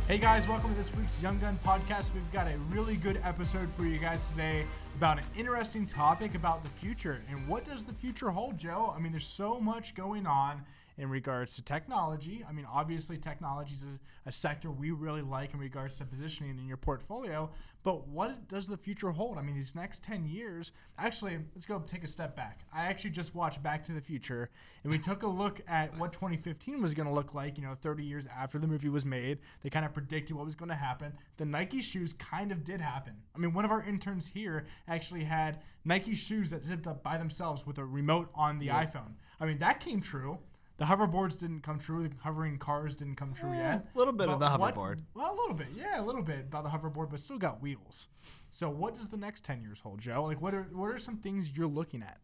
Hey guys, welcome to this week's Young Gun Podcast. We've got a really good episode for you guys today about an interesting topic about the future. And what does the future hold, Joe? I mean, there's so much going on in regards to technology. I mean, obviously technology is a sector we really like in regards to positioning in your portfolio, but what does the future hold? I mean, these next 10 years, actually, let's go take a step back. I actually just watched Back to the Future, and we took a look at what 2015 was going to look like, 30 years after the movie was made. They kind of predicted what was going to happen. The Nike shoes kind of did happen. I mean, one of our interns here actually had Nike shoes that zipped up by themselves with a remote on the iPhone. I mean, that came true. The hoverboards didn't come true. The hovering cars didn't come true yet. A little bit of the hoverboard. Well, a little bit. Yeah, a little bit about the hoverboard, but still got wheels. So what does the next 10 years hold, Joe? Like, what are some things you're looking at?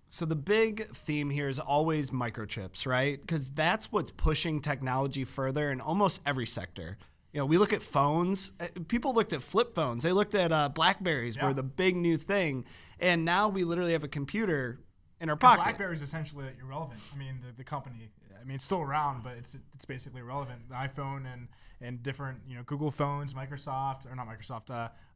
So the big theme here is always microchips, right? Because that's what's pushing technology further in almost every sector. We look at phones. People looked at flip phones. They looked at BlackBerries were the big new thing. And now we literally have a computer in our pocket. BlackBerry is essentially irrelevant. I mean, the company, it's still around, but it's basically irrelevant. The iPhone and different, Google phones,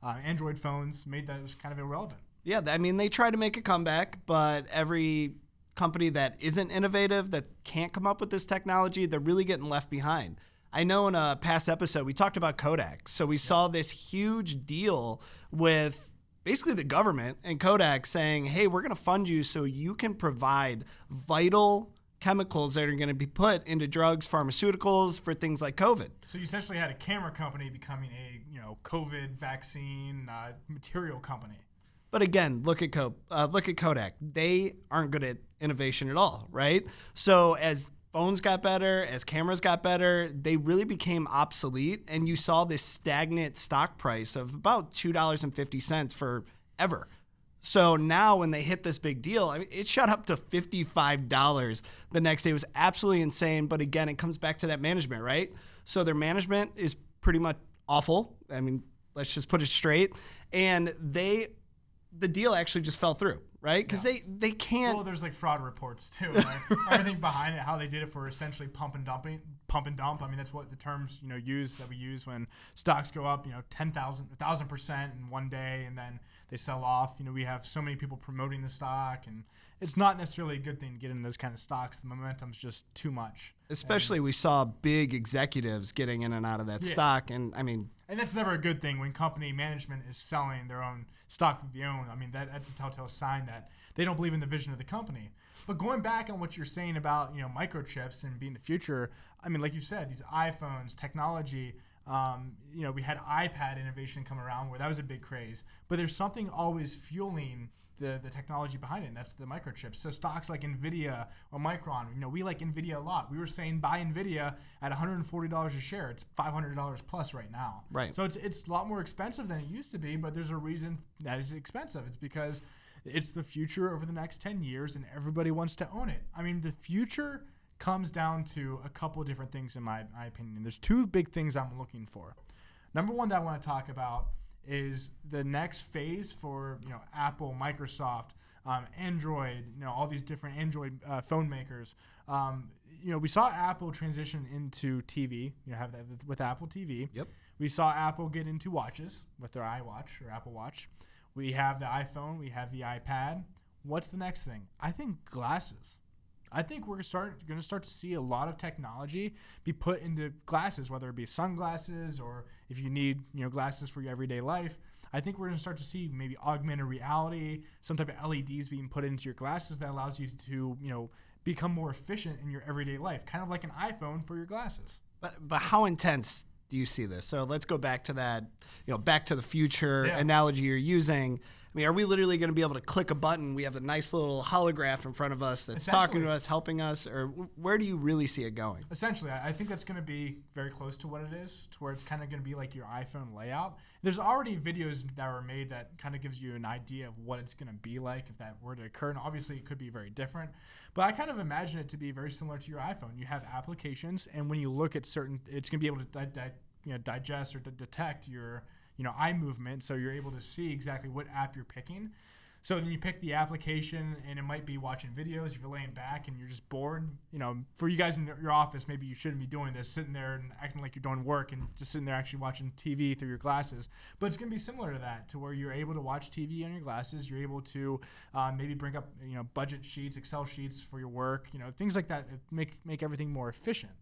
Android phones made that was kind of irrelevant. Yeah, they try to make a comeback, but every company that isn't innovative, that can't come up with this technology, they're really getting left behind. I know in a past episode, we talked about Kodak. So we saw this huge deal with basically the government and Kodak saying, hey, we're going to fund you so you can provide vital chemicals that are going to be put into drugs, pharmaceuticals for things like COVID. So you essentially had a camera company becoming a COVID vaccine material company. But again, look at Kodak. They aren't good at innovation at all, right? So as phones got better, as cameras got better, they really became obsolete, and you saw this stagnant stock price of about $2.50 forever. So now when they hit this big deal, it shot up to $55 the next day. It was absolutely insane, but again, it comes back to that management, right? So their management is pretty much awful. Let's just put it straight. And the deal actually just fell through. Right? Because they can't. Well, there's fraud reports too. Right? Everything behind it, how they did it for essentially pump and dump. That's what the terms we use when stocks go up 1,000% in one day and then they sell off. We have so many people promoting the stock, and it's not necessarily a good thing to get in those kind of stocks. The momentum's just too much. Especially we saw big executives getting in and out of that stock, and that's never a good thing when company management is selling their own stock that they own. That's a telltale sign that they don't believe in the vision of the company. But going back on what you're saying about microchips and being the future, like you said, these iPhones, technology. We had iPad innovation come around where that was a big craze. But there's something always fueling the technology behind it, and that's the microchips. So stocks like NVIDIA or Micron, we like NVIDIA a lot. We were saying buy NVIDIA at $140 a share. It's $500 plus right now. Right. So it's a lot more expensive than it used to be, but there's a reason that it's expensive. It's because it's the future over the next 10 years, and everybody wants to own it. The future comes down to a couple of different things in my opinion. There's two big things I'm looking for. Number one that I want to talk about is the next phase for Apple, Microsoft, Android, all these different Android phone makers. We saw Apple transition into TV. Have that with Apple TV. Yep. We saw Apple get into watches with their iWatch or Apple Watch. We have the iPhone. We have the iPad. What's the next thing? I think glasses. I think we're going to start to see a lot of technology be put into glasses, whether it be sunglasses or if you need glasses for your everyday life. I think we're going to start to see maybe augmented reality, some type of LEDs being put into your glasses that allows you to become more efficient in your everyday life, kind of like an iPhone for your glasses. But how intense do you see this? So let's go back to that, Back to the Future analogy you're using. Are we literally going to be able to click a button? We have a nice little holograph in front of us that's talking to us, helping us, or where do you really see it going? Essentially, I think that's going to be very close to what it is, to where it's kind of going to be like your iPhone layout. There's already videos that were made that kind of gives you an idea of what it's going to be like if that were to occur. And obviously, it could be very different. But I kind of imagine it to be very similar to your iPhone. You have applications, and when you look at certain, it's going to be able to digest or detect your eye movement, so you're able to see exactly what app you're picking. So then you pick the application, and it might be watching videos if you're laying back and you're just bored. For you guys in your office, maybe you shouldn't be doing this, sitting there and acting like you're doing work and just sitting there actually watching TV through your glasses. But it's going to be similar to that, to where you're able to watch TV on your glasses. You're able to maybe bring up budget sheets, Excel sheets for your work, things like that make everything more efficient.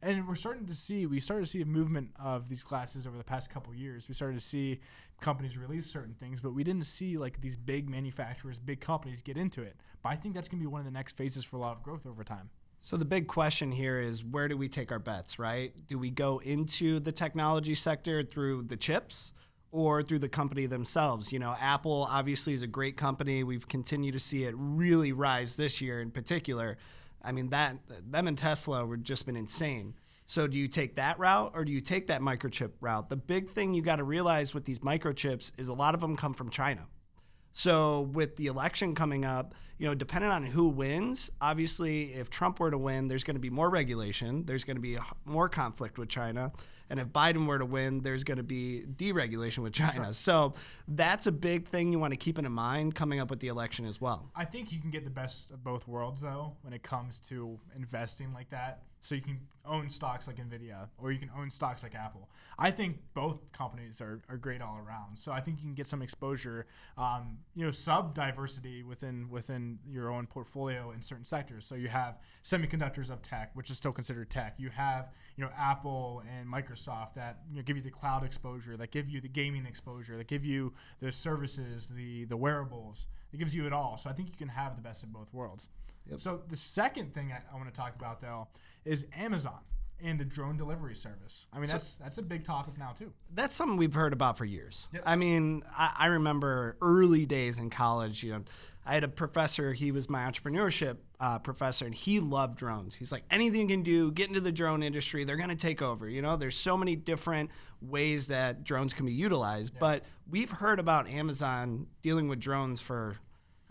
And we started to see a movement of these glasses over the past couple of years. We started to see companies release certain things, but we didn't see like these big manufacturers, big companies get into it. But I think that's going to be one of the next phases for a lot of growth over time. So the big question here is, where do we take our bets, right? Do we go into the technology sector through the chips or through the company themselves? Apple obviously is a great company. We've continued to see it really rise this year in particular. I mean, them and Tesla were just been insane. So do you take that route or do you take that microchip route? The big thing you got to realize with these microchips is a lot of them come from China. So with the election coming up, depending on who wins, obviously if Trump were to win, there's going to be more regulation. There's going to be more conflict with China. And if Biden were to win, there's going to be deregulation with China. Sure. So that's a big thing you want to keep in mind coming up with the election as well. I think you can get the best of both worlds, though, when it comes to investing like that. So you can own stocks like NVIDIA, or you can own stocks like Apple. I think both companies are great all around. So I think you can get some exposure, sub-diversity within your own portfolio in certain sectors. So you have semiconductors of tech, which is still considered tech. You have Apple and Microsoft that give you the cloud exposure, that give you the gaming exposure, that give you the services, the wearables. It gives you it all. So I think you can have the best of both worlds. Yep. So the second thing I want to talk about, though, is Amazon and the drone delivery service. I mean, that's a big topic now, too. That's something we've heard about for years. Yep. I mean, I remember early days in college, I had a professor, he was my entrepreneurship professor, and he loved drones. He's like, anything you can do, get into the drone industry, they're going to take over. There's so many different ways that drones can be utilized. Yep. But we've heard about Amazon dealing with drones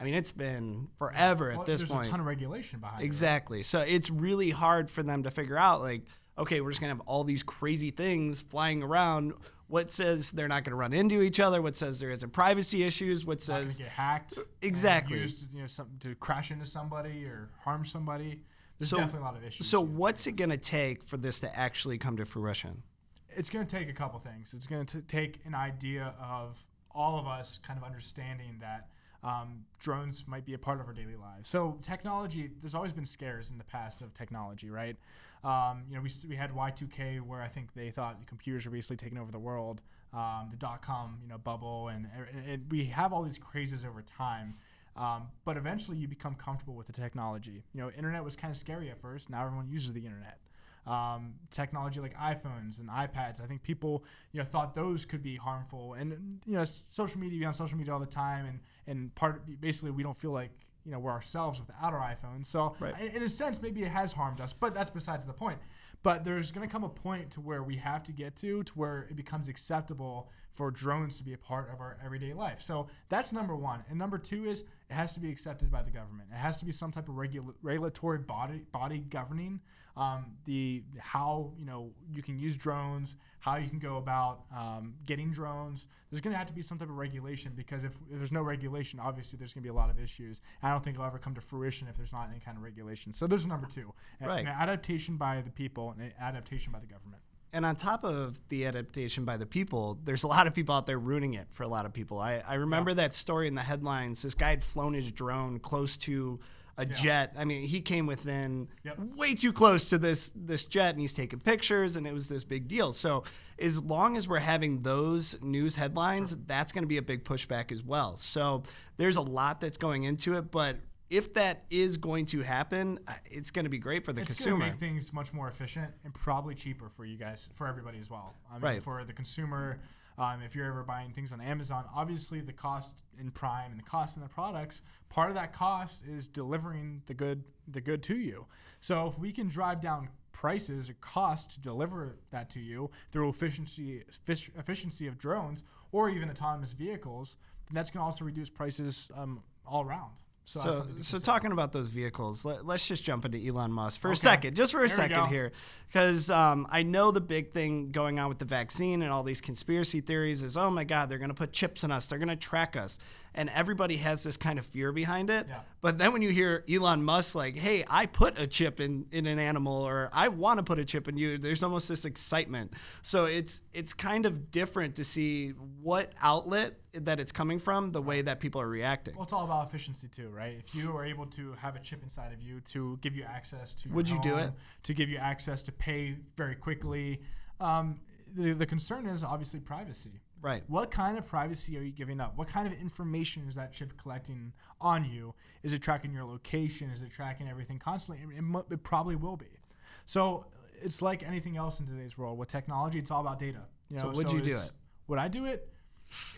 it's been forever at this point. There's a ton of regulation behind it. Exactly. Right? So it's really hard for them to figure out, like, okay, we're just going to have all these crazy things flying around. What says they're not going to run into each other? What says there isn't privacy issues? What says... Not going to get hacked. Exactly. And used to crash into somebody or harm somebody. There's definitely a lot of issues. So what's it going to take for this to actually come to fruition? It's going to take a couple things. It's going to take an idea of all of us kind of understanding that drones might be a part of our daily lives. So technology, there's always been scares in the past of technology, right? We had Y2K, where I think they thought computers were basically taking over the world, the .com bubble, and we have all these crazes over time. But eventually you become comfortable with the technology. Internet was kind of scary at first. Now everyone uses the internet. Technology like iPhones and iPads, I think people thought those could be harmful, and social media, be on social media all the time, and basically we don't feel like we're ourselves without our iPhones. So right. In a sense, maybe it has harmed us, but that's besides the point. But there's going to come a point to where we have to get to where it becomes acceptable for drones to be a part of our everyday life. So that's number one. And number two is it has to be accepted by the government. It has to be some type of regulatory body governing how you can use drones, how you can go about getting drones. There's going to have to be some type of regulation, because if there's no regulation, obviously there's going to be a lot of issues. I don't think it'll ever come to fruition if there's not any kind of regulation. So there's number two, right. An adaptation by the people and an adaptation by the government. And on top of the adaptation by the people, there's a lot of people out there ruining it for a lot of people. I remember that story in the headlines. This guy had flown his drone close to a jet. I mean, he came within way too close to this jet, and he's taking pictures, and it was this big deal. So as long as we're having those news headlines, that's going to be a big pushback as well. So there's a lot that's going into it, but if that is going to happen, it's going to be great for the consumer. It's going to make things much more efficient and probably cheaper for you guys, for everybody as well. Right. For the consumer, if you're ever buying things on Amazon, obviously the cost in Prime and the cost in the products, part of that cost is delivering the good to you. So if we can drive down prices or cost to deliver that to you through efficiency of drones or even autonomous vehicles, then that's going to also reduce prices all around. So talking about those vehicles, let's just jump into Elon Musk for a Okay. second here, because I know the big thing going on with the vaccine and all these conspiracy theories is, oh my God, they're going to put chips in us, they're going to track us, and everybody has this kind of fear behind it. Yeah. But then when you hear Elon Musk like, hey, I put a chip in an animal, or I want to put a chip in you, there's almost this excitement. So it's kind of different to see what outlet that it's coming from, the way that people are reacting. Well, it's all about efficiency too, right? If you are able to have a chip inside of you to give you access to your Would you do home, it? to give you access to pay very quickly, the concern is obviously privacy. Right. What kind of privacy are you giving up? What kind of information is that chip collecting on you? Is it tracking your location? Is it tracking everything constantly? It probably will be. So it's like anything else in today's world. With technology, it's all about data. So would you do it? Would I do it?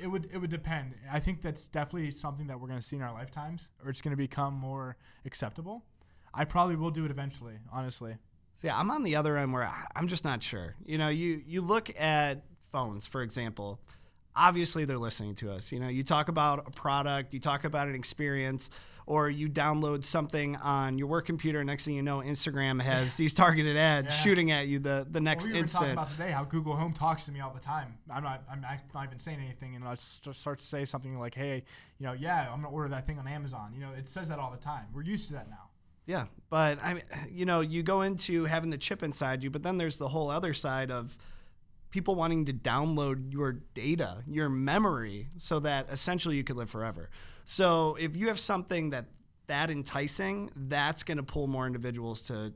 It would depend. I think that's definitely something that we're going to see in our lifetimes, or it's going to become more acceptable. I probably will do it eventually, honestly. So yeah, I'm on the other end where I'm just not sure. You look at phones, for example. Obviously, they're listening to us. You talk about a product, you talk about an experience, or you download something on your work computer. Next thing you know, Instagram has these targeted ads shooting at you the next we were instant. talking about today how Google Home talks to me all the time. I'm not even saying anything, and I start to say something like, "Hey, I'm gonna order that thing on Amazon." It says that all the time. We're used to that now. Yeah, but you go into having the chip inside you, but then there's the whole other side of people wanting to download your data, your memory, so that essentially you could live forever. So if you have something that enticing, that's going to pull more individuals to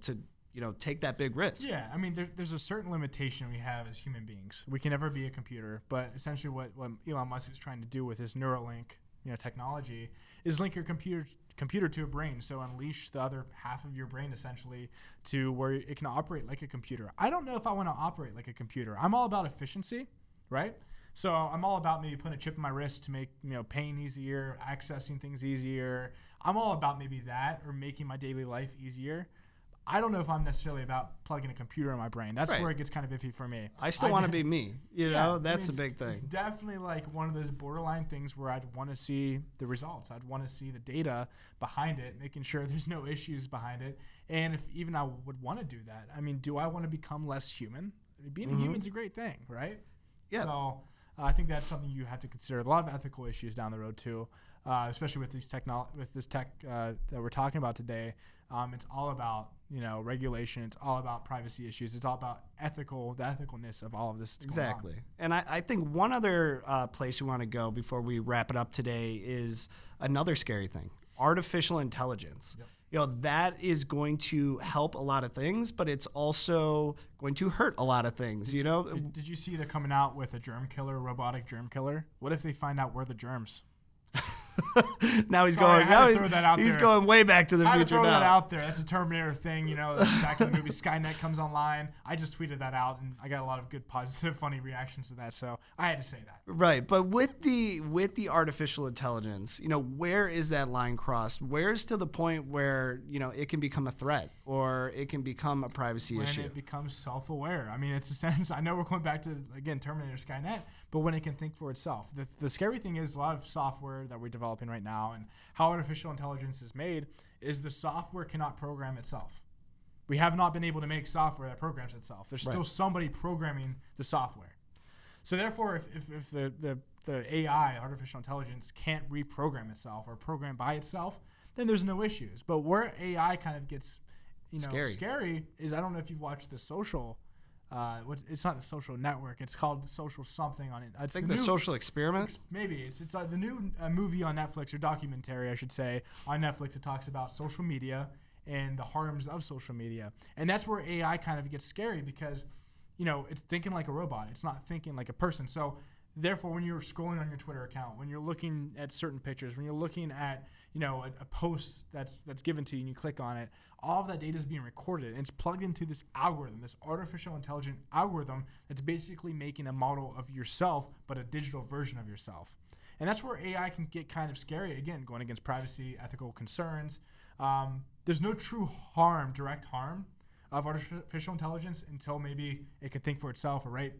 take that big risk. Yeah, I mean, there's a certain limitation we have as human beings. We can never be a computer, but essentially what Elon Musk is trying to do with his Neuralink technology is link your computer to a brain, so unleash the other half of your brain essentially to where it can operate like a computer. I don't know if I want to operate like a computer. I'm all about efficiency, right? So I'm all about maybe putting a chip in my wrist to make paying easier, accessing things easier. I'm all about maybe that, or making my daily life easier. I don't know if I'm necessarily about plugging a computer in my brain. That's right. where it gets kind of iffy for me. I still want to be me. That's a big thing. It's definitely like one of those borderline things where I'd want to see the results. I'd want to see the data behind it, making sure there's no issues behind it. And if even I would want to do that, I mean, do I want to become less human? I mean, being a human's a great thing, right? Yeah. So I think that's something you have to consider. A lot of ethical issues down the road too, especially with this tech that we're talking about today. It's all about regulation. It's all about privacy issues. It's all about the ethicalness of all of this. Exactly. And I think one other place we want to go before we wrap it up today is another scary thing: artificial intelligence. Yep. That is going to help a lot of things, but it's also going to hurt a lot of things. Did you see they're coming out with a robotic germ killer? What if they find out we're the germs? Now he's He's going way back to the future throw now. that out there. That's a Terminator thing, back in the movie Skynet comes online. I just tweeted that out, and I got a lot of good, positive, funny reactions to that, so I had to say that. Right, but with the artificial intelligence, where is that line crossed? Where's to the point where, it can become a threat or it can become a privacy issue? When it becomes self-aware. I mean, it's essentially, I know we're going back to, again, Terminator Skynet, but when it can think for itself. The scary thing is a lot of software that we're developing right now and how artificial intelligence is made is the software cannot program itself. We have not been able to make software that programs itself. There's still somebody programming the software. So therefore, if the AI, artificial intelligence, can't reprogram itself or program by itself, then there's no issues. But where AI kind of gets scary is, I don't know if you've watched The Social. It's not a social network. It's called The Social something on it. I think The Social Experiment? Maybe. It's the new movie on Netflix, or documentary, I should say, on Netflix. It talks about social media and the harms of social media. And that's where AI kind of gets scary because, it's thinking like a robot. It's not thinking like a person. So therefore, when you're scrolling on your Twitter account, when you're looking at certain pictures, when you're looking at, a post that's given to you and you click on it, all of that data is being recorded and it's plugged into this algorithm, this artificial intelligent algorithm that's basically making a model of yourself, but a digital version of yourself. And that's where AI can get kind of scary, again, going against privacy, ethical concerns. There's no true direct harm of artificial intelligence until maybe it can think for itself or write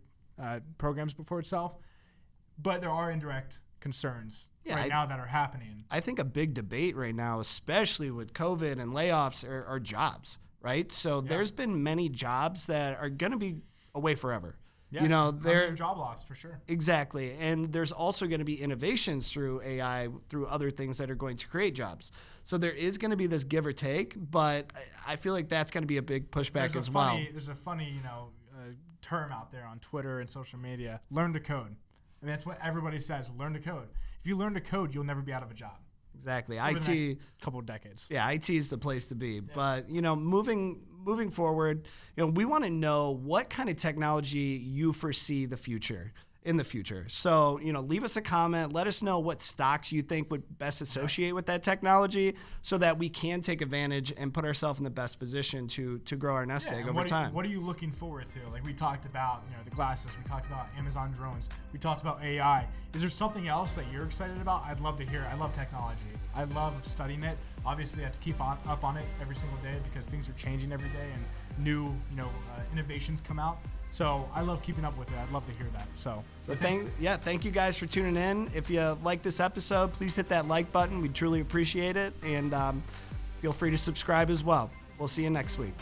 programs before itself. But there are indirect concerns Yeah, now that are happening. I think a big debate right now, especially with COVID and layoffs, are jobs, right? So there's been many jobs that are going to be away forever. Yeah, they're job loss for sure. Exactly. And there's also going to be innovations through AI, through other things that are going to create jobs. So there is going to be this give or take, but I feel like that's going to be a big pushback as well. There's a funny, term out there on Twitter and social media, learn to code. And that's what everybody says, learn to code. If you learn to code, you'll never be out of a job. Exactly. Over IT, the next couple of decades. Yeah, IT is the place to be. Yeah. But, moving forward, we want to know what kind of technology you foresee in the future. So, leave us a comment. Let us know what stocks you think would best associate with that technology so that we can take advantage and put ourselves in the best position to grow our nest egg over time. What are you looking forward to? Like we talked about, the glasses. We talked about Amazon drones. We talked about AI. Is there something else that you're excited about? I'd love to hear it. I love technology. I love studying it. Obviously, I have to keep up on it every single day because things are changing every day and new, innovations come out. So I love keeping up with it. I'd love to hear that. So thank you guys for tuning in. If you like this episode, please hit that like button. We truly appreciate it. And feel free to subscribe as well. We'll see you next week.